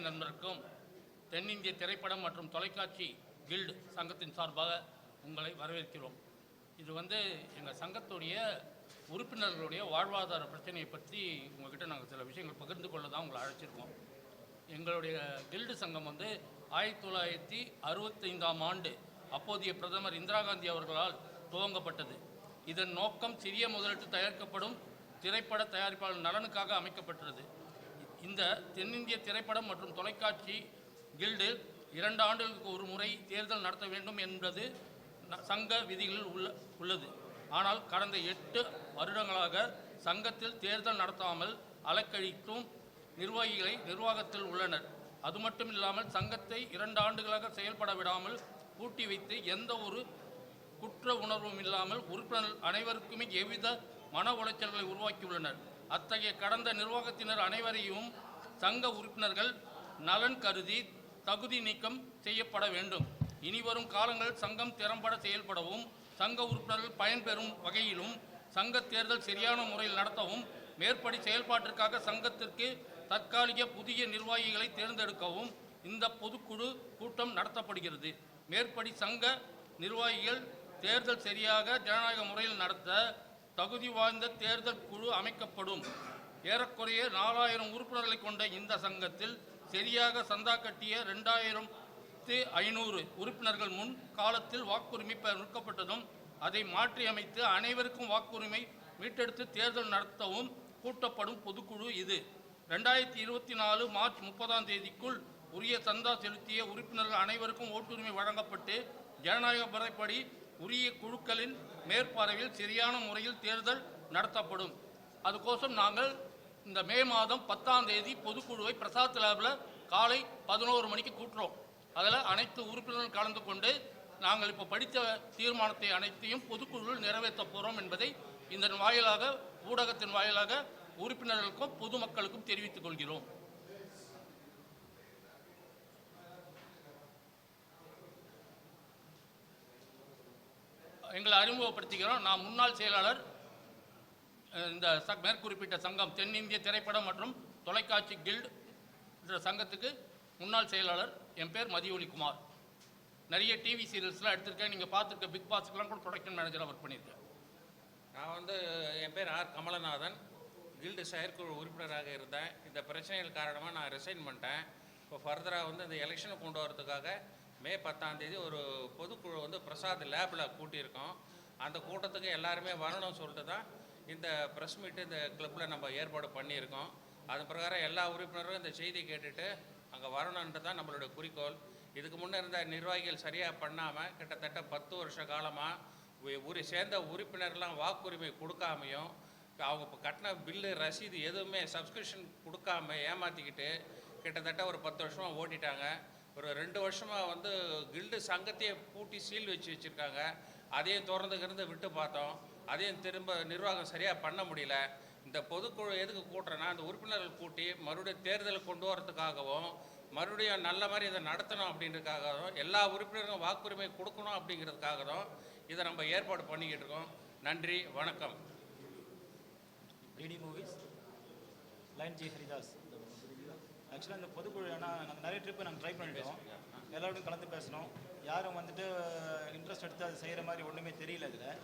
நண்பருக்கும் தென்னிந்திய திரைப்படம் மற்றும் தொலைக்காட்சி கில்டு சங்கத்தின் சார்பாக உங்களை வரவேற்கிறோம். இது எங்கள் சங்கத்துடைய உறுப்பினர்களுடைய வாழ்வாதார பிரச்சனையை பற்றி உங்கள்கிட்ட நாங்கள் சில விஷயங்கள் பகிர்ந்து கொள்ள தான் உங்களை அழைச்சிருக்கோம். எங்களுடைய கில்டு சங்கம் 1965ஆம் ஆண்டு அப்போதைய பிரதமர் இந்திரா காந்தி அவர்களால் துவங்கப்பட்டது. இதன் நோக்கம் சிறிய முதலீட்டு தயாரிக்கப்படும் திரைப்பட தயாரிப்பாளர் நலனுக்காக அமைக்கப்பட்டது. இந்த தென்னிந்திய திரைப்படம் மற்றும் தொலைக்காட்சி கில்டு 2 ஆண்டுகளுக்கு ஒரு முறை தேர்தல் நடத்த வேண்டும் என்பது சங்க விதிகளில் உள்ளது. ஆனால் கடந்த 8 வருடங்களாக சங்கத்தில் தேர்தல் நடத்தாமல் அலக்கழிக்கும் நிர்வாகத்தில் உள்ளனர். அது மட்டும் இல்லாமல் சங்கத்தை 2 ஆண்டுகளாக செயல்பட விடாமல் பூட்டி வைத்து எந்த ஒரு குற்ற உணர்வும் இல்லாமல் உறுப்பினர்கள் அனைவருக்குமே எவ்வித மன உளைச்சல்களை உருவாக்கியுள்ளனர். அத்தகைய கடந்த நிர்வாகத்தினர் அனைவரையும் சங்க உறுப்பினர்கள் நலன் கருதி தகுதி நீக்கம் செய்யப்பட வேண்டும். இனிவரும் காலங்களில் சங்கம் திறம்பட செயல்படவும் சங்க உறுப்பினர்கள் பயன்பெறும் வகையிலும் சங்க தேர்தல் சரியான முறையில் நடத்தவும் மேற்படி செயல்பாட்டிற்காக சங்கத்திற்கு தற்காலிக புதிய நிர்வாகிகளை தேர்ந்தெடுக்கவும் இந்த பொதுக்குழு கூட்டம் நடத்தப்படுகிறது. மேற்படி சங்க நிர்வாகிகள் தேர்தல் சரியாக ஜனநாயக முறையில் நடத்த தகுதி வாய்ந்த தேர்தல் குழு அமைக்கப்படும். ஏறக்குறைய 4000 உறுப்பினர்களை கொண்ட இந்த சங்கத்தில் சரியாக சந்தா கட்டிய 2500 உறுப்பினர்கள் முன் காலத்தில் வாக்குரிமை நிற்கப்பட்டதும் அதை மாற்றி அமைத்து அனைவருக்கும் வாக்குரிமை மீட்டெடுத்து தேர்தல் நடத்தவும் கூட்டப்படும் பொதுக்குழு இது. 2024 மார்ச் 30ஆம் தேதிக்குள் உரிய சந்தா செலுத்திய உறுப்பினர்கள் அனைவருக்கும் ஓட்டுரிமை வழங்கப்பட்டு ஜனநாயக முறைப்படி உரிய குழுக்களின் மேற்பார்வையில் சரியான முறையில் தேர்தல் நடத்தப்படும். அதுக்கோசம் நாங்கள் இந்த மே மாதம் 10ஆம் தேதி பொதுக்குழுவை பிரசாத் லேபில் காலை 11 மணிக்கு கூட்டுறோம். அதில் அனைத்து உறுப்பினர்கள் கலந்து கொண்டு நாங்கள் இப்போ படித்த தீர்மானத்தை அனைத்தையும் பொதுக்குழுவில் நிறைவேற்ற போகிறோம் என்பதை இதன் வாயிலாக ஊடகத்தின் வாயிலாக உறுப்பினர்களுக்கும் பொதுமக்களுக்கும் தெரிவித்துக் கொள்கிறோம். எங்களை அறிமுகப்படுத்திக்கிறோம். நான் முன்னாள் செயலாளர், இந்த மேற்குறிப்பிட்ட சங்கம் தென்னிந்திய திரைப்படம் மற்றும் தொலைக்காட்சி கில்டு என்ற சங்கத்துக்கு முன்னாள் செயலாளர். என் பேர் மதியொலி குமார். நிறைய டிவி சீரியல்ஸ்லாம் எடுத்திருக்கேன். நீங்கள் பார்த்துருக்க பிக் பாஸ்க்கெலாம் கூட ப்ரொடக்ஷன் மேனேஜராக ஒர்க் பண்ணியிருக்கேன். நான் என் பேர் ஆர் கமலநாதன், கில்டு செயற்குழு உறுப்பினராக இருந்தேன். இந்த பிரச்சனைகள் காரணமாக நான் ரிசைன் பண்ணிட்டேன். இப்போ ஃபர்தராக இந்த எலெக்ஷனை கொண்டு வரதுக்காக மே 10ஆம் தேதி ஒரு பொதுக்குழு பிரசாத் லேபில் கூட்டியிருக்கோம். அந்த கூட்டத்துக்கு எல்லாருமே வரணும்னு சொல்லிட்டு தான் இந்த ப்ரெஸ் மீட்டு இந்த கிளப்பில் நம்ம ஏற்பாடு பண்ணியிருக்கோம். அது பிரகாரம் எல்லா உறுப்பினரும் இந்த செய்தி கேட்டுட்டு அங்கே வரணுன்றது தான் நம்மளுடைய குறிக்கோள். இதுக்கு முன்னே இருந்த நிர்வாகிகள் சரியாக பண்ணாமல் கிட்டத்தட்ட 10 வருஷ காலமாக சேர்ந்த உறுப்பினர்லாம் வாக்குரிமை கொடுக்காமையும் அவங்க இப்போ கட்டின பில்லு ரசீது எதுவுமே சப்ஸ்கிரிப்ஷன் கொடுக்காம ஏமாற்றிக்கிட்டு கிட்டத்தட்ட ஒரு 10 வருஷமாக ஓட்டிட்டாங்க. ஒரு 2 வருஷமாக கில்டு சங்கத்தையே பூட்டி சீல் வச்சுருக்காங்க. அதையும் திறந்துக்கிருந்து விட்டு பார்த்தோம். அதையும் திரும்ப நிர்வாகம் சரியாக பண்ண முடியல. இந்த பொதுக்குழு எதுக்கு கூட்டுறேன்னா அந்த உறுப்பினர்கள் கூட்டி மறுபடியும் தேர்தலை கொண்டு வரதுக்காகவும் மறுபடியும் நல்ல மாதிரி இதை நடத்தணும் அப்படின்றதுக்காகவும் எல்லா உறுப்பினருக்கும் வாக்குரிமை கொடுக்கணும் அப்படிங்கிறதுக்காகவும் இதை நம்ம ஏற்பாடு பண்ணிக்கிட்டு இருக்கோம். நன்றி, வணக்கம். DD movies line G Haridas. ஆக்சுவலாக இந்த பொதுக்குழு நாங்கள் நிறைய ட்ரிப்பு நாங்கள் ட்ரை பண்ணிட்டோம். எல்லாரோடையும் கலந்து பேசணும். யாரும் இன்ட்ரெஸ்ட் எடுத்து அது செய்கிற மாதிரி ஒன்றுமே தெரியல இதில்.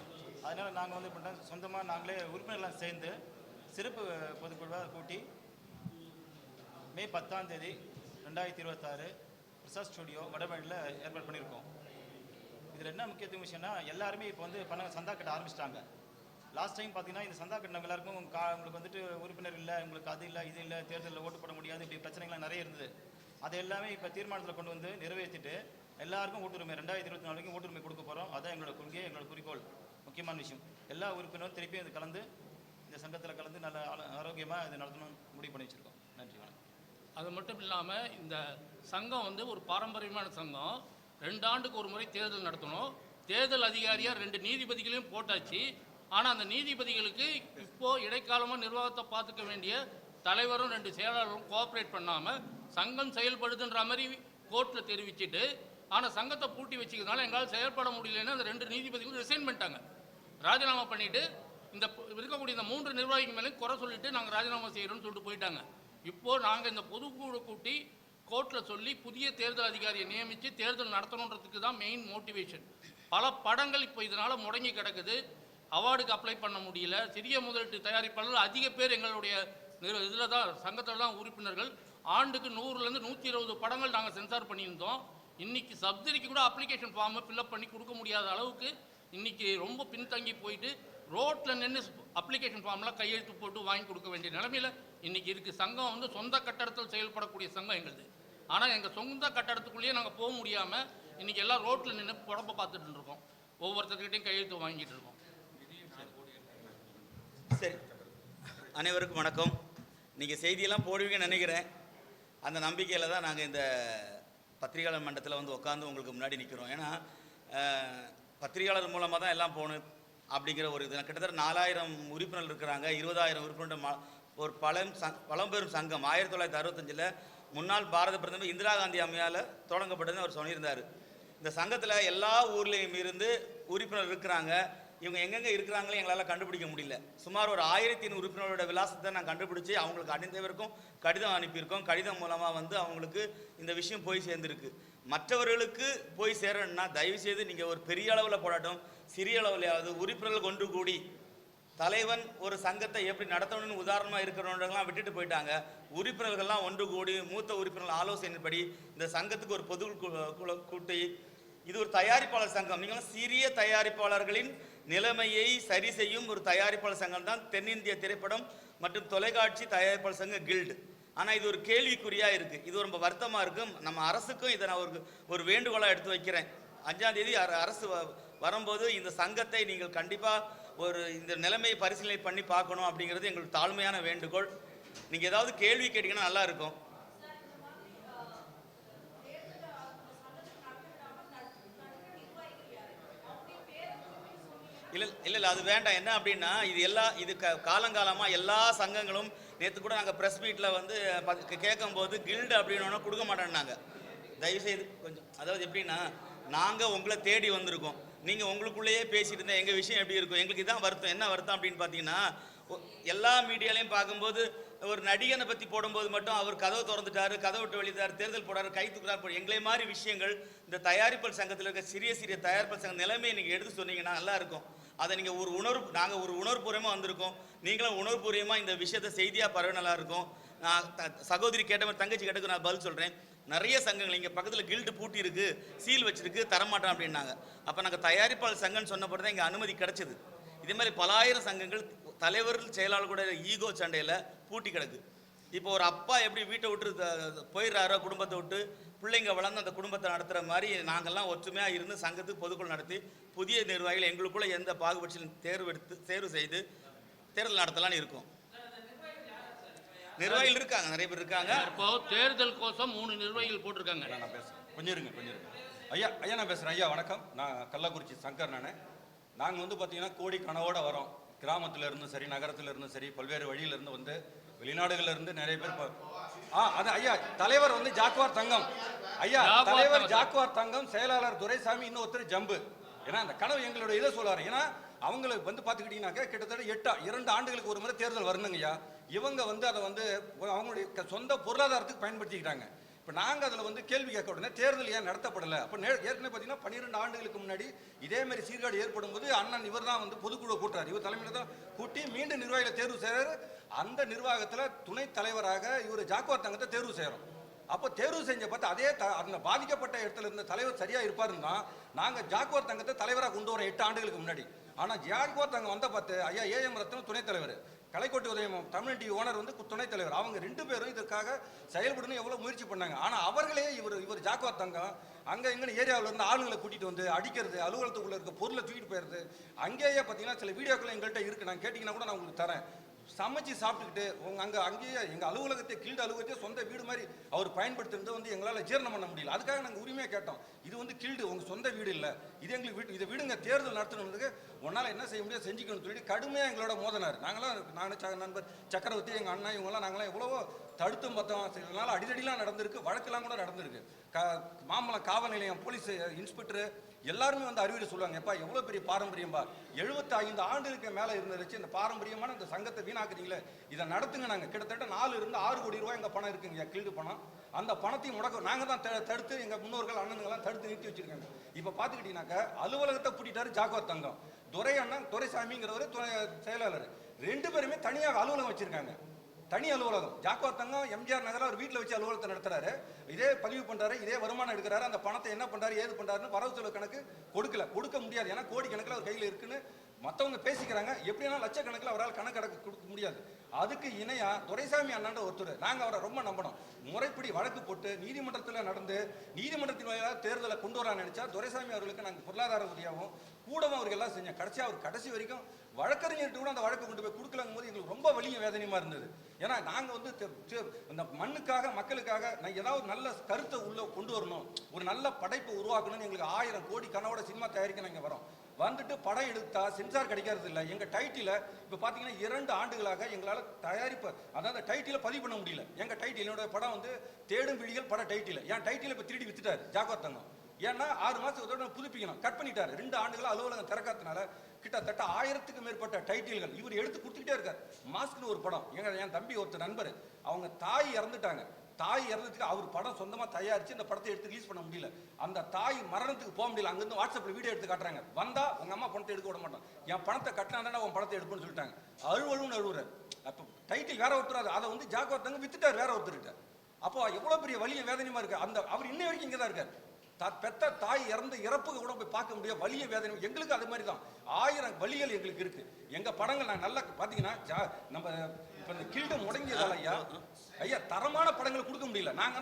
அதனால் நாங்கள் பண்ணுறோம், சொந்தமாக நாங்களே உறுப்பினர்கள்லாம் சேர்ந்து சிறப்பு பொதுக்குழுவாக கூட்டி மே 10ஆம் தேதி 2026 பிரசாத் ஸ்டுடியோ வடபழனியில் ஏற்பாடு பண்ணியிருக்கோம். இதில் என்ன முக்கியத்துவம் விஷயம்னா எல்லாருமே இப்போ பணம் சந்தா கட்ட ஆரம்பிச்சிட்டாங்க. லாஸ்ட் டைம் பார்த்தீங்கன்னா இந்த சந்தா கட்டினவங்க எல்லாருக்கும் உங்களுக்கு உறுப்பினர் இல்லை, உங்களுக்கு அது இல்லை, இது இல்லை, தேர்தலில் ஓட்டு போட முடியாது, இப்படி பிரச்சனைகள்லாம் நிறைய இருந்தது. அது எல்லாமே இப்போ தீர்மானத்தில் கொண்டு நிறைவேற்றிட்டு எல்லாருக்கும் ஓட்டுரிமை 2024 வரைக்கும் ஓட்டுரிமை கொடுக்க போகிறோம். அதான் எங்களோட கொள்கை, எங்களோட குறிக்கோள். முக்கியமான விஷயம் எல்லா உறுப்பினரும் திருப்பியும் இது கலந்து இந்த சங்கத்தில் கலந்து நல்ல ஆரோக்கியமாக இது நடத்தணும் முடிவு பண்ணி வச்சுருக்கோம். நன்றி, வணக்கம். அது மட்டும் இல்லாமல் இந்த சங்கம் ஒரு பாரம்பரியமான சங்கம். 2 ஆண்டுக்கு ஒரு முறை தேர்தல் நடத்தணும். தேர்தல் அதிகாரியாக 2 நீதிபதிகளையும் போட்டாச்சு. ஆனால் அந்த நீதிபதிகளுக்கு இப்போது இடைக்காலமாக நிர்வாகத்தை பார்த்துக்க வேண்டிய தலைவரும் 2 செயலாளரும் கோஆப்ரேட் பண்ணாமல் சங்கம் செயல்படுதுன்ற மாதிரி கோர்ட்டில் தெரிவிச்சுட்டு ஆனால் சங்கத்தை பூட்டி வச்சுக்கிறதுனால எங்களால் செயல்பட முடியலன்னு அந்த 2 நீதிபதிகளும் ரிசைன் பண்ணிட்டாங்க. ராஜினாமா பண்ணிவிட்டு இந்த இருக்கக்கூடிய இந்த 3 நிர்வாகிகள் மேலே குறை சொல்லிவிட்டு நாங்கள் ராஜினாமா செய்கிறோன்னு சொல்லிட்டு போயிட்டாங்க. இப்போது நாங்கள் இந்த பொதுக்குழு கூட்டி கோர்ட்டில் சொல்லி புதிய தேர்தல் அதிகாரியை நியமித்து தேர்தல் நடத்தணுன்றதுக்கு தான் மெயின் மோட்டிவேஷன். பல படங்கள் இப்போ இதனால் முடங்கி கிடக்குது. அவார்டுக்கு அப்ளை பண்ண முடியல. சிறிய முதலீட்டு தயாரிப்பாளர்கள் அதிக பேர் எங்களுடைய இதில் தான் சங்கத்தில் தான் உறுப்பினர்கள். ஆண்டுக்கு 100லேருந்து 120 படங்கள் நாங்கள் சென்சார் பண்ணியிருந்தோம். இன்றைக்கி சப்சிடிக்கு கூட அப்ளிகேஷன் ஃபார்மை ஃபில்அப் பண்ணி கொடுக்க முடியாத அளவுக்கு இன்றைக்கி ரொம்ப பின்தங்கி போயிட்டு ரோட்டில் நின்று அப்ளிகேஷன் ஃபார்ம்லாம் கையெழுத்து போட்டு வாங்கி கொடுக்க வேண்டிய நிலைமையில் இன்றைக்கி இருக்குது. சங்கம் வந்து சொந்த கட்டடத்தில் செயல்படக்கூடிய சங்கம் எங்களுது. ஆனால் எங்கள் சொந்த கட்டடத்துக்குள்ளேயே நாங்கள் போக முடியாமல் இன்றைக்கி எல்லாம் ரோட்டில் நின்று புடப்ப பார்த்துட்டு இருக்கோம். ஒவ்வொருத்தர்கிட்டையும் கையெழுத்து வாங்கிட்டு இருக்கோம். சரி, அனைவருக்கும் வணக்கம். நீங்கள் செய்தியெல்லாம் போடுவீங்கன்னு நினைக்கிறேன். அந்த நம்பிக்கையில் தான் நாங்கள் இந்த பத்திரிகையாளர் மன்றத்தில் வந்து உட்காந்து உங்களுக்கு முன்னாடி நிற்கிறோம். ஏன்னா பத்திரிகையாளர் மூலமாக தான் எல்லாம் போகணும் அப்படிங்கிற ஒரு இது. கிட்டத்தட்ட 4000 உறுப்பினர்கள் இருக்கிறாங்க. 20,000 உறுப்பினர் ஒரு பழம்பெரும் சங்கம் 1965 முன்னாள் பாரத பிரதமர் இந்திரா காந்தி அம்மையால் தொடங்கப்பட்டதுன்னு அவர் சொல்லியிருந்தார். இந்த சங்கத்தில் எல்லா ஊர்லேயும் இருந்து உறுப்பினர் இருக்கிறாங்க. இவங்க எங்கெங்கே இருக்கிறாங்களே எங்களால் கண்டுபிடிக்க முடியல. சுமார் ஒரு 1500 உறுப்பினரோட விலாசத்தை நான் கண்டுபிடிச்சி அவங்களுக்கு அனைவருக்கும் கடிதம் அனுப்பியிருக்கோம். கடிதம் மூலமாக வந்து அவங்களுக்கு இந்த விஷயம் போய் சேர்ந்துருக்கு. மற்றவர்களுக்கு போய் சேரணும்னா தயவுசெய்து நீங்கள் ஒரு பெரிய அளவில் போராட்டம், சிறிய அளவிலையாவது உறுப்பினர்கள் ஒன்று கூடி தலைவன் ஒரு சங்கத்தை எப்படி நடத்தணும்னு உதாரணமாக இருக்கிறவங்களாம் விட்டுட்டு போயிட்டாங்க. உறுப்பினர்கள்லாம் ஒன்று கூடி மூத்த உறுப்பினர்கள் ஆலோசனைப்படி இந்த சங்கத்துக்கு ஒரு பொது கூட்டி, இது ஒரு தயாரிப்பாளர் சங்கம். நீங்களும் சிறிய தயாரிப்பாளர்களின் நிலைமையை சரி செய்யும் ஒரு தயாரிப்பாளர் சங்கம் தான் தென்னிந்திய திரைப்படம் மற்றும் தொலைக்காட்சி தயாரிப்பாளர் சங்கம் கில்டு. ஆனால் இது ஒரு கேள்விக்குறியாக இருக்குது. இது ரொம்ப வருத்தமாக இருக்கும். நம்ம அரசுக்கும் இதை நான் ஒரு வேண்டுகோளாக எடுத்து வைக்கிறேன். 5ஆம் தேதி அரசு வரும்போது இந்த சங்கத்தை நீங்கள் கண்டிப்பாக இந்த நிலைமையை பரிசீலனை பண்ணி பார்க்கணும் அப்படிங்கிறது எங்களுக்கு தாழ்மையான வேண்டுகோள். நீங்கள் ஏதாவது கேள்வி கேட்டீங்கன்னா நல்லா இருக்கும். இல்லை அது வேண்டாம். என்ன அப்படின்னா இது காலங்காலமாக எல்லா சங்கங்களும் நேற்று கூட நாங்கள் ப்ரெஸ் மீட்டில் வந்து கேட்கும்போது கில்டு அப்படின்னு கொடுக்க மாட்டேன்னாங்க. தயவுசெய்து கொஞ்சம், அதாவது எப்படின்னா நாங்கள் உங்களை தேடி வந்திருக்கோம். நீங்கள் உங்களுக்குள்ளேயே பேசிட்டு இருந்தால் எங்கள் விஷயம் எப்படி இருக்கும்? எங்களுக்கு இதான் வருத்தம். என்ன வருத்தம் அப்படின்னு பார்த்தீங்கன்னா, எல்லா மீடியாலையும் பார்க்கும்போது ஒரு நடிகனை பற்றி போடும்போது மட்டும் அவர் கதவை திறந்துட்டாரு, கதவை விட்டு வெளியிட்டார், தேர்தல் போடாரு, கை தூக்குறாரு. எங்களை மாதிரி விஷயங்கள் இந்த தயாரிப்பாளர் சங்கத்தில் இருக்க சிறிய தயாரிப்பாளர் சங்க நிலைமையை நீங்கள் எடுத்து சொன்னீங்கன்னா நல்லா இருக்கும். அதை நீங்கள் நாங்கள் ஒரு உணர்வுபூர்வமாக வந்திருக்கோம். நீங்களும் உணர்வுபூர்வமாக இந்த விஷயத்தை செய்தியாக பரவ நல்லா இருக்கும். நான் சகோதரி கேட்ட மாதிரி தங்கச்சி கேட்டதுக்கு நான் பதில் சொல்கிறேன். நிறைய சங்கங்கள் இங்கே பக்கத்தில் கில்டு பூட்டி இருக்கு, சீல் வச்சிருக்கு, தரமாட்டோம் அப்படின்னாங்க. அப்போ நாங்கள் தயாரிப்பாளர் சங்கம்னு சொன்னப்போ தான் இங்கே அனுமதி கிடைச்சது. இதே மாதிரி பல ஆயிரம் சங்கங்கள் தலைவர்கள் செயலாளர் கூட ஈகோ சண்டையில் பூட்டி கிடக்கு. இப்போ ஒரு அப்பா எப்படி வீட்டை விட்டு போயிடுறாரோ, குடும்பத்தை விட்டு பிள்ளைங்க வளர்ந்து அந்த குடும்பத்தை நடத்துகிற மாதிரி நாங்கள்லாம் ஒற்றுமையாக இருந்து சங்கத்துக்கு பொதுக்குழு நடத்தி புதிய நிர்வாகிகள் எங்களுக்குள்ள எந்த பாகுபட்சம் தேர்வு செய்து தேர்தல் நடத்தலான்னு இருக்கோம். நிர்வாகிகள் இருக்காங்க, நிறைய பேர் இருக்காங்க. இப்போ தேர்தல் கோசம் 3 நிர்வாகிகள் போட்டிருக்காங்க. நான் பேசுகிறேன், கொஞ்சம் இருங்க. ஐயா நான் பேசுகிறேன். ஐயா வணக்கம். நான் கள்ளக்குறிச்சி சங்கர். நாங்கள் வந்து பார்த்தீங்கன்னா கோடி கனவோடு வரோம். கிராமத்தில் இருந்தும் சரி, நகரத்தில் இருந்தும் சரி, பல்வேறு வழியிலிருந்து வந்து வெளிநாடுகளில் இருந்து நிறைய பேர் அது ஐயா தலைவர் வந்து ஜாக்குவார் தங்கம். ஐயா தலைவர் ஜாக்குவார் தங்கம், செயலாளர் துரைசாமி, இன்னொருத்தர் ஜம்பு. ஏன்னா அந்த கனவு எங்களோட இதை சொல்லுவார். ஏன்னா அவங்களுக்கு வந்து பார்த்துக்கிட்டீங்கன்னாக்கா கிட்டத்தட்ட 2 ஆண்டுகளுக்கு ஒரு முறை தேர்தல் வரணுங்க ஐயா. இவங்க வந்து அதை வந்து அவங்களுடைய சொந்த பொருளாதாரத்துக்கு பயன்படுத்திக்கிட்டாங்க. இப்போ நாங்கள் அதில் வந்து கேள்வி கேட்க உடனே தேர்தல் ஏன் நடத்தப்படலை? அப்போ ஏற்கனவே பார்த்தீங்கன்னா 12 ஆண்டுகளுக்கு முன்னாடி இதேமாதிரி சீர்காடு ஏற்படும் போது அண்ணன் இவர் தான் வந்து பொதுக்குழு கூட்டுறாரு. இவர் தலைமையில் தான் கூட்டி மீண்டும் நிர்வாகிகளை தேர்வு செய்கிறார். அந்த நிர்வாகத்தில் துணைத் தலைவராக இவர் ஜாக்குவார் தங்கத்தை தேர்வு செய்கிறோம். அப்போ தேர்வு செஞ்ச பார்த்து அதே அந்த பாதிக்கப்பட்ட இடத்துல இருந்த தலைவர் சரியாக இருப்பாருன்னா நாங்கள் ஜாக்குவார் தங்கத்தை தலைவராக கொண்டு வரோம் 8 ஆண்டுகளுக்கு முன்னாடி. ஆனால் ஜாக்குவார் தங்கம் வந்த பார்த்து ஐயா ஏஎம் ரத்னம் துணைத் தலைவர், கலைக்கோட்டை உதயம் தமிழ் டிவி ஓனர் வந்து துணைத் தலைவர். அவங்க 2 பேரும் இதற்காக செயல்படணும் எவ்வளோ முயற்சி பண்ணாங்க. ஆனால் அவர்களே இவர் ஜாக்குவார் தங்கம் அங்கே எங்கே ஏரியாவில் இருந்து ஆளுங்களை கூட்டிகிட்டு வந்து அடிக்கிறது, அலுவலகத்துக்குள்ளே இருக்க பொருளை தூக்கிட்டு போயிடுறது. அங்கேயே பார்த்தீங்கன்னா சில வீடியோக்கள் எங்கள்கிட்ட இருக்குது, நான் கேட்டிங்கன்னா கூட நான் உங்களுக்கு தரேன். சமைச்சு சாப்பிட்டுக்கிட்டு அங்கேயே எங்கள் அலுவலகத்தை கில்டு அலுவலகத்தை சொந்த வீடு மாதிரி அவர் பயன்படுத்துறது வந்து எங்களால் ஜீரணம் பண்ண முடியல. அதுக்காக நாங்கள் உரிமையாக கேட்டோம். இது வந்து கில்டு உங்கள் சொந்த வீடு இல்லை, இது எங்களுக்கு இதை விடுங்க, தேர்தல் நடத்தணுன்றதுக்கு உன்னால் என்ன செய்ய முடியாது செஞ்சுக்கணும்னு சொல்லிட்டு கடுமையாக எங்களோட மோதினார். நானும் நண்பர் சக்கரவர்த்தி, எங்கள் அண்ணா, இவங்கெல்லாம் நாங்களாம் எவ்வளவோ தடுத்தும் பார்த்தோம். இதனால் அடிதடிலாம் நடந்திருக்கு, வழக்கெல்லாம் கூட நடந்திருக்கு. மாமல்லம் காவல் நிலையம் போலீஸ் இன்ஸ்பெக்டர் எல்லாருமே வந்து அறிவியல் சொல்லுவாங்க, எப்பா எவ்வளோ பெரிய பாரம்பரியம்பா, 75 ஆண்டுகளுக்கு மேலே இருந்துச்சு இந்த பாரம்பரியமான இந்த சங்கத்தை வீணாக்குறீங்களே, இதை நடத்துங்க. நாங்கள் கிட்டத்தட்ட 4 இருந்து 6 கோடி ரூபாய் எங்கள் பணம் இருக்குங்க, கில்டு பணம். அந்த பணத்தையும் முடக்க நாங்கள் தான் தடுத்து எங்கள் முன்னோர்கள் அண்ணனுங்கெல்லாம் தடுத்து நிறுத்தி வச்சிருக்காங்க. இப்போ பார்த்துக்கிட்டீங்கன்னாக்கா அலுவலகத்தை பூட்டிட்டாரு ஜாக்குவார் தங்கம், துரை அண்ணன் துரைசாமிங்கிறவர் செயலாளர், 2 பேருமே தனியாக அலுவலகம் வச்சிருக்காங்க. தனி அலுவலகம். ஜாக்குவார் தங்கம் எம்ஜிஆர் நகரில் அவர் வீட்டில் வச்சு அலுவலகத்தை நடத்துறாரு, இதே பதிவு பண்றாரு, இதே வருமானம் எடுக்கிறாரு. அந்த பணத்தை என்ன பண்றாரு, ஏது பண்றாருன்னு வரவு செலவு கணக்கு கொடுக்க முடியாது. ஏன்னா கோடி கணக்கில் அவர் கையில் இருக்குன்னு மற்றவங்க பேசிக்கிறாங்க. எப்படின்னா லட்சக்கணக்கில் அவரால் கணக்கு கொடுக்க முடியாது. அதுக்கு இணையா துரைசாமி அண்ணாண்ட ஒருத்தர், நாங்கள் அவரை ரொம்ப நம்பணும், முறைப்படி வழக்கு போட்டு நீதிமன்றத்தில் நடந்து நீதிமன்றத்தின் வழியாக தேர்தலை கொண்டு வரான்னு நினைச்சா துரைசாமி அவர்களுக்கு நாங்கள் பொருளாதார உதவியாகவும் கூடவும் அவருக்கு எல்லாம் செஞ்சோம். அவர் கடைசி வரைக்கும் வழக்கறிஞர்கிட்ட கூட அந்த வழக்கு கொண்டு போய் கொடுக்கலங்கும் போது எங்களுக்கு ரொம்ப வலியும் வேதனையுமா இருந்தது. ஏன்னா நாங்கள் வந்து இந்த மண்ணுக்காக மக்களுக்காக நான் ஏதாவது நல்ல கருத்தை உள்ள கொண்டு வரணும், ஒரு நல்ல படைப்பை உருவாக்கணும்னு எங்களுக்கு 1000 கோடி கனவோட சினிமா தயாரிக்க நாங்கள் வரோம். வந்துட்டு படம் எடுத்தா சென்சார் கிடைக்கிறது இல்லை. எங்கள் டைட்டில இப்போ பார்த்தீங்கன்னா 2 ஆண்டுகளாக எங்களால் தயாரிப்பு, அதாவது டைட்டில பதிவு பண்ண முடியல. எங்கள் டைட்டில் என்னோட படம் வந்து தேடும் விழிகள் பட டைட்டில், என் டைட்டில இப்போ திருடி வித்துட்டாரு ஜாக்குவார் தங்கம். ஏன்னா 6 மாதத்தோட புதுப்பிக்கணும், கட் பண்ணிட்டாரு. 2 ஆண்டுகள் அலுவலகம் திறக்காதனால கிட்டத்தட்ட 1000க்கு மேற்பட்ட டைட்டில்கள் இவர் எடுத்து கொடுத்துக்கிட்டே இருக்கார். மாஸ்க்னு ஒரு படம், என் தம்பி ஒருத்தர் நண்பர், அவங்க தாய் இறந்துட்டாங்க. தாய் இறந்ததுக்கு அவர் படம் சொந்தமாக தயாரித்து இந்த படத்தை எடுத்து ரிலீஸ் பண்ண முடியல. அந்த தாய் மரணத்துக்கு போக முடியல. அங்கேருந்து வாட்ஸ்அப்பில் வீடியோ எடுத்து காட்டுறாங்க, வந்தா உங்கள் அம்மா பணத்தை எடுக்க விட மாட்டோம், என் பணத்தை கட்டினா உன் படத்தை எடுப்போம்னு சொல்லிட்டாங்க. அழுவழுன்னு அழுவுறாரு. அப்போ டைட்டில் வேற ஒருத்தர், அதை வந்து ஜாக்குவார் தங்கம் வித்துட்டார் வேற ஒருத்தர்கிட்ட. அப்போ எவ்வளோ பெரிய வலிய வேதனையுமா இருக்கு. அந்த அவர் இன்னை வரைக்கும் இங்கே தான் இருக்கார். பெத்த தாய் இறந்த இறப்புக்கு கூட போய் பார்க்க முடியாது, வலிய வேதனை. எங்களுக்கு அது மாதிரி தான் 1000 வலிகள் எங்களுக்கு இருக்கு. எங்க படங்கள் நான் நல்லா பார்த்தீங்கன்னா நம்ம இப்போ இந்த கில்டு முடங்கியதால ஐயா தரமான படங்கள் கொடுக்க முடியல. நாங்க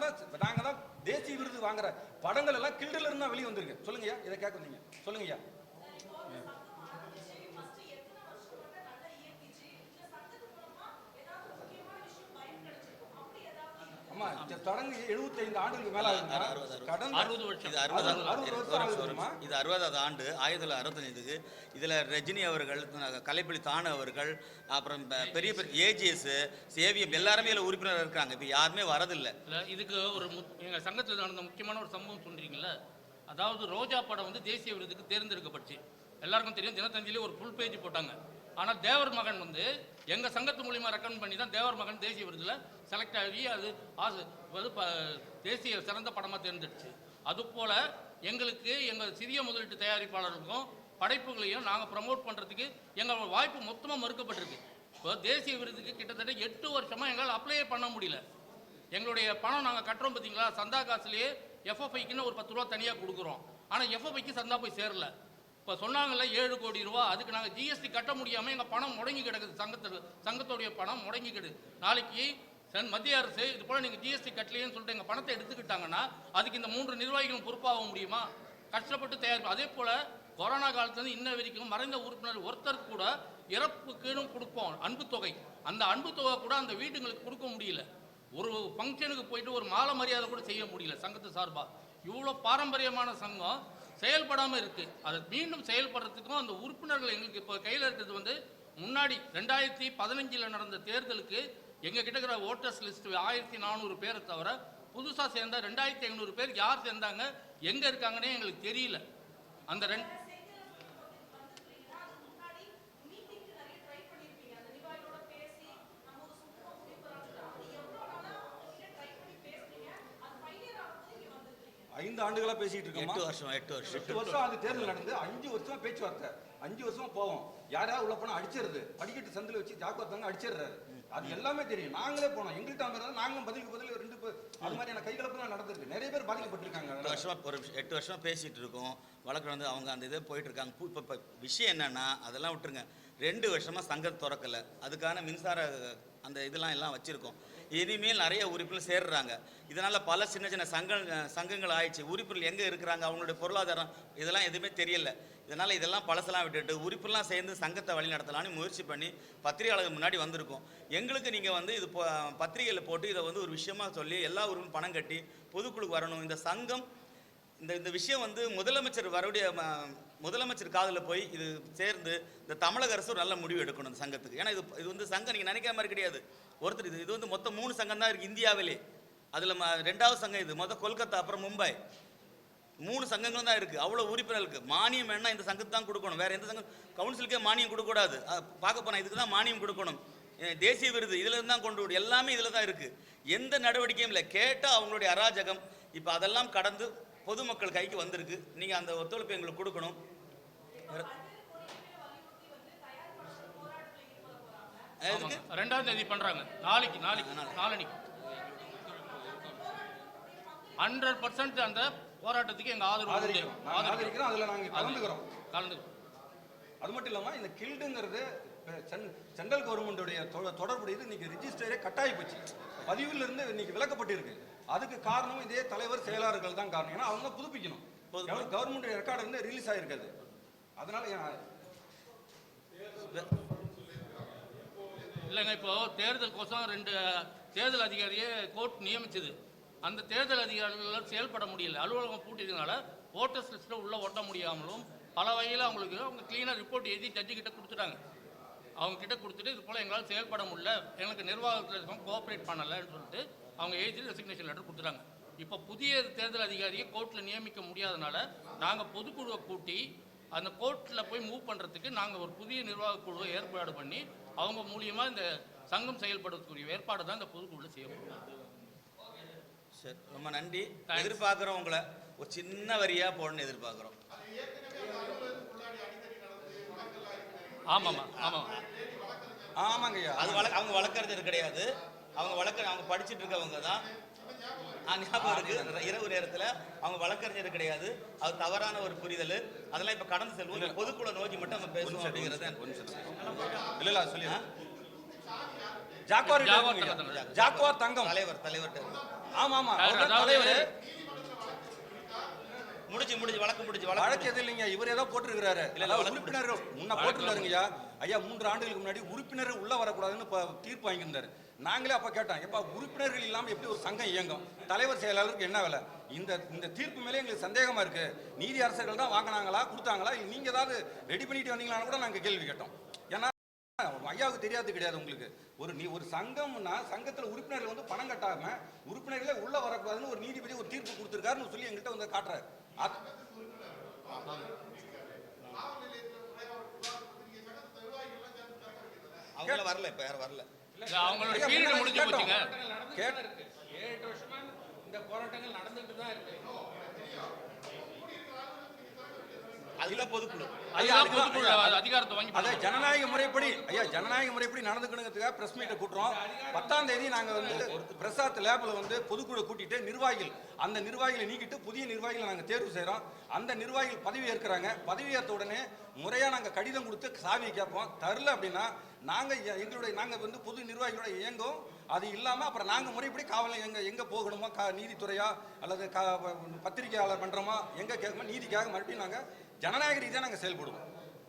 தான் தேசிய விருது வாங்குற படங்கள் எல்லாம் கில்டுல இருந்தா வெளியே வந்திருக்கு. சொல்லுங்கய்யா, இதை கேட்க வந்தீங்க, சொல்லுங்கய்யா. தொடங்கி 75 ஆண்டுகளுக்கு மேல கடந்த 60 வருஷம். இது 60வது ஆண்டு 1965. இதுல ரஜினி அவர்கள், கலைப்புலி தானு அவர்கள், அப்புறம் பெரிய பெரிய ஏஜிஎஸ், சேவியம் எல்லாருமே இதுல உறுப்பினர் இருக்காங்க. இப்போ யாருமே வரதில்லை. இதுக்கு ஒரு எங்க சங்கத்தில் நடந்த முக்கியமான ஒரு சம்பவம் சொல்றீங்கல்ல, அதாவது ரோஜா படம் வந்து தேசிய விருதுக்கு தேர்ந்தெடுக்கப்பட்டுச்சு. எல்லாருக்கும் தெரியும், தினத்தந்தியிலே ஒரு ஃபுல் பேஜ் போட்டாங்க. ஆனால் தேவர் மகன் வந்து எங்கள் சங்கத்து மூலியமாக ரெக்கமெண்ட் பண்ணி தான் தேவர் மகன் தேசிய விருதில் செலக்ட் ஆகி அது தேசிய சிறந்த படமாக தேர்ந்தெடுச்சு. அதுபோல் எங்களுக்கு எங்கள் சிறிய முதலீட்டு தயாரிப்பாளருக்கும் படைப்புகளையும் நாங்கள் ப்ரமோட் பண்ணுறதுக்கு எங்கள் வாய்ப்பு மொத்தமாக மறுக்கப்பட்டிருக்கு. இப்போ தேசிய விருதுக்கு கிட்டத்தட்ட 8 வருஷமாக எங்களால் அப்ளையே பண்ண முடியல. எங்களுடைய பணம் நாங்கள் கட்டுறோம் பார்த்தீங்களா, சந்தா காசுலேயே எஃப்எஃப்ஐக்குன்னு ஒரு 10 ரூபா தனியாக கொடுக்குறோம். ஆனால் எஃப்எஃப்ஐக்கு சந்தா போய் சேரல. இப்போ சொன்னாங்கல்ல 7 கோடி ரூபா, அதுக்கு நாங்கள் ஜிஎஸ்டி கட்ட முடியாமல் எங்கள் பணம் முடங்கி கிடக்குது. சங்கத்துடைய பணம் முடங்கி கிடுது. நாளைக்கு மத்திய அரசு இது போல் நீங்கள் ஜிஎஸ்டி கட்டலையேன்னு சொல்லிட்டு எங்கள் பணத்தை எடுத்துக்கிட்டாங்கன்னா அதுக்கு இந்த 3 நிர்வாகிகளும் பொறுப்பாக முடியுமா? கஷ்டப்பட்டு தயாரிப்பு. அதே போல் கொரோனா காலத்துலேருந்து இன்ன வரைக்கும் மறைந்த உறுப்பினர் ஒருத்தருக்கு கூட இறப்புக்குன்னு கொடுப்போம் அன்பு தொகை. அந்த அன்பு தொகை கூட அந்த வீட்டுங்களுக்கு கொடுக்க முடியல. ஒரு ஃபங்க்ஷனுக்கு போயிட்டு ஒரு மாலை மரியாதை கூட செய்ய முடியல சங்கத்து சார்பாக. இவ்வளோ பாரம்பரியமான சங்கம் செயல்படாமல் இருக்குது. அதை மீண்டும் செயல்படுறதுக்கும் அந்த உறுப்பினர்கள் எங்களுக்கு இப்போ கையில் இருக்கிறது வந்து முன்னாடி 2015 நடந்த தேர்தலுக்கு எங்கள் கிட்ட இருக்கிற ஓட்டர்ஸ் லிஸ்ட் 1400 பேரை தவிர புதுசாக சேர்ந்த 2500 பேர் யார் சேர்ந்தாங்க, எங்கே இருக்காங்கன்னே எங்களுக்கு தெரியல. அந்த ஐந்து ஆண்டுகளா பேசிட்டு இருக்கோம். 8 வருஷம் அது தேர்தல் நடந்து 5 வருஷமா பேச்சுவார்த்தை, 5 வருஷமா போவோம். யாராவது உள்ள போனா அடிச்சிருது, படிக்கட்டு சந்தில வச்சு ஜாக்குவார் தங்கம் அடிச்சிடுறாரு. அது எல்லாமே தெரியும். நாங்களே போனோம், எங்கள்கிட்ட அவங்க நாங்களும் பதிலுக்கு பதில் 2 அது மாதிரியான கைகலப்பெல்லாம் நடந்திருக்கு. நிறைய பேர் பாதிக்கப்பட்டிருக்காங்க. 8 வருஷமா பேசிட்டு இருக்கோம். வழக்கு வந்து அவங்க அந்த இதை போயிட்டு இருக்காங்க. இப்போ விஷயம் என்னன்னா அதெல்லாம் விட்டுருங்க. 2 வருஷமா சங்கம் திறக்கல, அதுக்கான மின்சார அந்த இதெல்லாம் எல்லாம் வச்சிருக்கோம். இனிமேல் நிறைய உறுப்பினர் சேர்றாங்க. இதனால பல சின்ன சின்ன சங்கங்கள் ஆயிடுச்சு. உறுப்பினர் எங்கே இருக்கிறாங்க, அவங்களுடைய பொருளாதாரம் இதெல்லாம் எதுவுமே தெரியல. இதனால் இதெல்லாம் பழசெல்லாம் விட்டுட்டு உறுப்பினர்லாம் சேர்ந்து சங்கத்தை வழி நடத்தலான்னு முயற்சி பண்ணி பத்திரிகையாளர்கள் முன்னாடி வந்திருக்கோம். எங்களுக்கு நீங்கள் வந்து இது பத்திரிகையில் போட்டு இதை வந்து ஒரு விஷயமா சொல்லி எல்லா உறுப்பினரும் பணம் கட்டி பொதுக்குழுக்கு வரணும். இந்த சங்கம் இந்த விஷயம் வந்து முதலமைச்சர் காதில் போய் இது சேர்ந்து இந்த தமிழக அரசு ஒரு நல்ல முடிவு எடுக்கணும் இந்த சங்கத்துக்கு. ஏன்னா இது வந்து சங்கம் நீங்கள் நினைக்கிற மாதிரி கிடையாது. ஒருத்தர் இது வந்து மொத்தம் 3 சங்கம் தான் இருக்குது இந்தியாவிலே. அதில் 2வது சங்கம் இது. கொல்கத்தா, அப்புறம் மும்பை. 3 சங்கங்களும் தான் இருக்குது. அவ்வளோ உறுப்பினர்களுக்கு மானியம் வேணா இந்த சங்கத்துக்கு தான் கொடுக்கணும். வேறு எந்த சங்கம் கவுன்சிலுக்கே மானியம் கொடுக்கக்கூடாது. பார்க்க போனால் இதுக்கு தான் மானியம் கொடுக்கணும். தேசிய விருது இதில் இருந்து தான் கொண்டு விடும். எல்லாமே இதில் தான் இருக்குது. எந்த நடவடிக்கையும் இல்லை. கேட்டால் அவங்களுடைய அராஜகம். இப்போ அதெல்லாம் கடந்து பொதுமக்கள் கைக்கு வந்திருக்கு. நீங்கள் அந்த ஒத்துழைப்பு எங்களுக்கு கொடுக்கணும். 2ஆம் தேதி பண்றாங்க. நாளைக்கு 100% அந்த போராட்டத்துக்கு எங்க ஆதரவு ஆதரிக்கிறோம். அதில் நாங்கள் கலந்துக்கிறோம். அது மட்டும் இல்லாமல் இந்த கில்டுங்கிறது சென்ட்ரல் கவர்மெண்ட்டுடைய தொடர்புடையது. இன்னைக்கு ரிஜிஸ்டரே கட்டாயி போச்சு. பதிவில் இருந்து இன்னைக்கு விலக்கப்பட்டிருக்கு. அதுக்கு காரணம் இதே தலைவர் செயலாளர்கள் தான் காரணம். ஏன்னா அவங்க புதுப்பிக்கணும். கவர்மெண்ட் ரெக்கார்டு வந்து ரிலீஸ் ஆகிருக்காது. அதனால இல்லைங்க, இப்போ தேர்தல் கோசம் 2 தேர்தல் அதிகாரியை கோர்ட் நியமிச்சது. அந்த தேர்தல் அதிகாரிகளால் செயல்பட முடியல. அலுவலகம் பூட்டியதுனால ஓட்டர்ஸ் லிஸ்ட்டில் உள்ளே ஒட்ட முடியாமலும் பல வகையில் அவங்க க்ளீனாக ரிப்போர்ட் எழுதி ஜட்ஜி கிட்ட கொடுத்துட்டாங்க. அவங்க கிட்ட கொடுத்துட்டு இது போல் எங்களால் செயல்பட முடியல, எங்களுக்கு நிர்வாகத்தில் இருக்கோம் கோஆப்ரேட் பண்ணலைன்னு சொல்லிட்டு அவங்க எழுதி ரெசிக்னேஷன் லெட்டர் கொடுத்துட்டாங்க. இப்போ புதிய தேர்தல் அதிகாரியை கோர்ட்டில் நியமிக்க முடியாதனால நாங்கள் பொதுக்குழுவை கூட்டி அந்த கோர்ட்டில் போய் மூவ் பண்ணுறதுக்கு நாங்கள் ஒரு புதிய நிர்வாக குழுவை ஏற்பாடு பண்ணி அவங்க மூலியமாக இந்த சங்கம் செயல்படுறதுக்குரிய ஏற்பாடு தான் இந்த பொதுக்குழு செய்யப்படும். சரி, ரொம்ப நன்றி. எதிர்பார்க்குறோம் உங்களை ஒரு சின்ன வரியாக போடணும்னு எதிர்பார்க்குறோம். ஆமாங்கய்யா. அது அவங்க வழக்கறிஞர் கிடையாது. அவங்க படிச்சுட்டு இருக்கவங்க தான். ஞாபகம் இருக்கு. இரவு நேரத்தில் அவங்க வழக்கறிஞர் கிடையாது. அது தவறான ஒரு புரிதல். அதெல்லாம் இப்போ கடந்து செல்வோம். பொதுக்குழு நோக்கி மட்டும் நம்ம பேசுவோம் அப்படிங்கிறத இல்லை சொல்லி ஜாக்குவார் தங்கம் தலைவர்கிட்ட. ஆமா தலைவர் முடிச்சு வழக்கு எது இல்லைங்க. இவர் ஏதோ போட்டிருக்கிறாரு. உறுப்பினர் முன்ன போட்டிருக்காருங்கய்யா. ஐயா 3 ஆண்டுகளுக்கு முன்னாடி உறுப்பினர் உள்ள வரக்கூடாதுன்னு தீர்ப்பு வாங்கியிருந்தாரு. நாங்களே அப்ப கேட்டோம், எப்ப உறுப்பினர்கள் இல்லாம எப்படி ஒரு சங்கம் இயங்கும்? தலைவர் செயலாளருக்கு என்ன வேலை? இந்த தீர்ப்பு மேலே எங்களுக்கு சந்தேகமா இருக்கு. நீதி அரசர்கள் தான் வாங்கினாங்களா கொடுத்தாங்களா, நீங்க ஏதாவது ரெடி பண்ணிட்டு வந்தீங்களான்னு கூட நாங்க கேள்வி கேட்டோம். ஏன்னா ஐயாவுக்கு தெரியாது கிடையாது. உங்களுக்கு ஒரு சங்கம்னா சங்கத்துல உறுப்பினர்கள் வந்து பணம் கட்டாம உறுப்பினர்களே உள்ள வரக்கூடாதுன்னு ஒரு நீதிபதி ஒரு தீர்ப்பு கொடுத்திருக்காருன்னு சொல்லி எங்கள்கிட்ட வந்து காட்டுறாரு. அவங்க வரல, இப்ப யாரும் வரல. அவங்களோட பீரியட் முடிஞ்சு போச்சுங்க. 7 வருஷமா இந்த போராட்டங்கள் நடந்துட்டு தான் இருக்கு. அதுதான் பொதுக்குழு. அதிகாரத்தை வாங்கி அதே ஜனநாயக முறைப்படி நடந்துக்கணுங்கிறதுக்காக பிரஸ் மீட்டை கூட்டுறோம். 10ஆம் தேதி நாங்க வந்து பிரசாத் லேப்ல வந்து பொதுக்குழு கூட்டிட்டு அந்த நிர்வாகிகளை நீக்கிட்டு புதிய நிர்வாகிகளை நாங்க தேர்வு செய்யறோம். அந்த நிர்வாகிகள் பதவி ஏற்கிறாங்க. பதவி ஏற்ற உடனே முறையா நாங்க கடிதம் கொடுத்து சாவியை கேட்போம். தரல அப்படின்னா நாங்க வந்து புது நிர்வாகிகளோட இயங்கும். அது இல்லாம அப்புறம் நாங்க முறைப்படி காவல் எங்க போகணுமோ, நீதித்துறையா அல்லது பத்திரிகையாளர் மன்றமா எங்க கேட்கணுமோ நீதிக்காக மறுபடியும் நாங்க ஜனநாயக ரீதியாக நாங்கள் செயல்படுவோம்.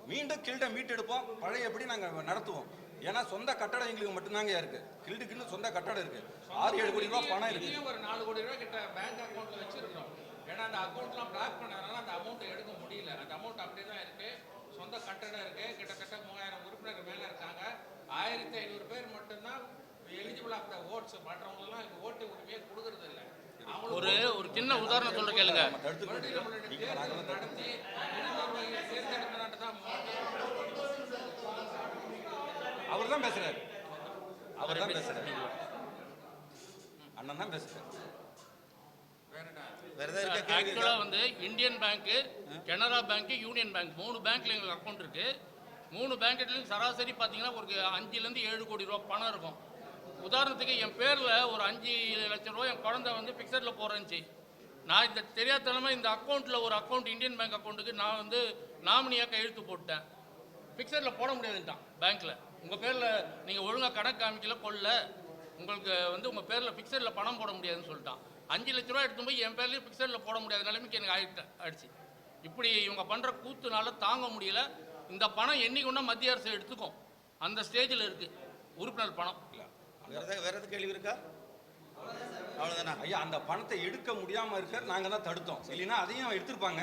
மீண்டும் கில்டை மீட்டெடுப்போம். பழையபடி நாங்கள் நடத்துவோம். ஏன்னா சொந்த கட்டடம் எங்களுக்கு மட்டும்தாங்க இருக்கு. கில்டுக்குன்னு சொந்த கட்டடம் இருக்கு. 6-7 கோடி ரூபாய் பணம் இருக்கு. ஒரு 4 கோடி ரூபாய் கிட்ட பேங்க் அக்கௌண்ட்ல வச்சிருக்கோம். ஏன்னா அந்த அக்கௌண்ட்லாம் பிளாக் பண்ணதுனால அந்த அமௌண்ட் எடுக்க முடியல. அந்த அமௌண்ட் அப்படியே தான் இருக்கு. சொந்த கட்டடம் இருக்கு. கிட்டத்தட்ட 3000 உறுப்பினர்கள் மேல இருக்காங்க. 1500 பேர் மட்டும்தான் எலிஜிபிள் ஆஃப் த ஓட்ஸ். மற்றவங்க எல்லாம் ஓட்டு உரிமையை கொடுக்கறது இல்லை. ஒரு சின்ன உதாரணம் சொல்ற கேளுங்க. அவர் தான் பேசுறாரு. அண்ணன் தான் பேசுறாரு. ஆக்சுவலா வந்து Indian bank, Canara bank, union bank 3 பேங்க்ல எங்களுக்கு அக்கௌண்ட் இருக்கு. 3 பேங்க்லயும் சராசரி பாத்தீங்கன்னா ஒரு 5லேருந்து 7 கோடி ரூபாய் பணம் இருக்கும். உதாரணத்துக்கு என் பேரில் ஒரு 5 லட்சம் ரூபாய் என் குழந்தை வந்து ஃபிக்ஸடில் போகிறேன்னுச்சு. நான் இந்த தெரியாதனமாக இந்த அக்கௌண்ட்டில் ஒரு அக்கௌண்ட் இந்தியன் பேங்க் அக்கௌண்ட்டுக்கு நான் வந்து நாமினியாக கையெழுத்து போட்டேன். ஃபிக்ஸடில் போட முடியாதுன்ட்டான் பேங்க்கில். உங்கள் பேரில் நீங்கள் ஒழுங்காக கணக்கு காமிக்கல உங்களுக்கு வந்து உங்கள் பேரில் ஃபிக்ஸடில் பணம் போட முடியாதுன்னு சொல்லிட்டான். 5 லட்ச ரூபா எடுத்து போய் என் பேர்லேயும் ஃபிக்ஸடில் போட முடியாத நிலைமைக்கு எனக்கு ஆயிடுச்சு. இப்படி இவங்க பண்ணுற கூத்துனால தாங்க முடியல. இந்த பணம் என்னைக்குன்னா மத்திய அரசு எடுத்துக்கும். அந்த ஸ்டேஜில் இருக்குது உறுப்பினர் பணம். வேற எது கேள்வி இருக்கா? அவ்வளோதானா ஐயா? அந்த பணத்தை எடுக்க முடியாமல் இருக்க நாங்கள் தான் தடுத்தோம். இல்லைன்னா அதையும் எடுத்திருப்பாங்க.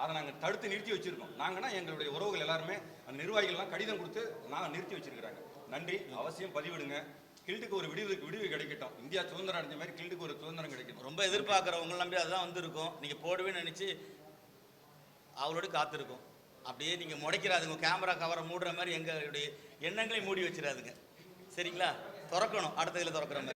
அதை நாங்கள் தடுத்து நிறுத்தி வச்சிருக்கோம். நாங்கன்னா எங்களுடைய உறவுகள் எல்லாருமே அந்த நிர்வாகிகள்லாம் கடிதம் கொடுத்து நாங்கள் நிறுத்தி வச்சிருக்கிறாங்க. நன்றி. அவசியம் பதிவிடுங்க. கில்டுக்கு ஒரு விடிவு கிடைக்கட்டும். இந்தியா சுதந்திரம் அடைஞ்ச மாதிரி கில்டுக்கு ஒரு சுதந்திரம் கிடைக்கணும். ரொம்ப எதிர்பார்க்குறவங்க நம்பி அதுதான் வந்திருக்கும். நீங்கள் போடுவேன்னு நினச்சி அவளோடு காத்திருக்கும். அப்படியே நீங்கள் முடைக்கிறாதுங்க, கேமரா கவரை மூடுற மாதிரி எங்களுடைய எண்ணங்களையும் மூடி வச்சிடாதுங்க. சரிங்களா? திறக்கணும், அடுத்த இதில் திறக்கிற மாதிரி.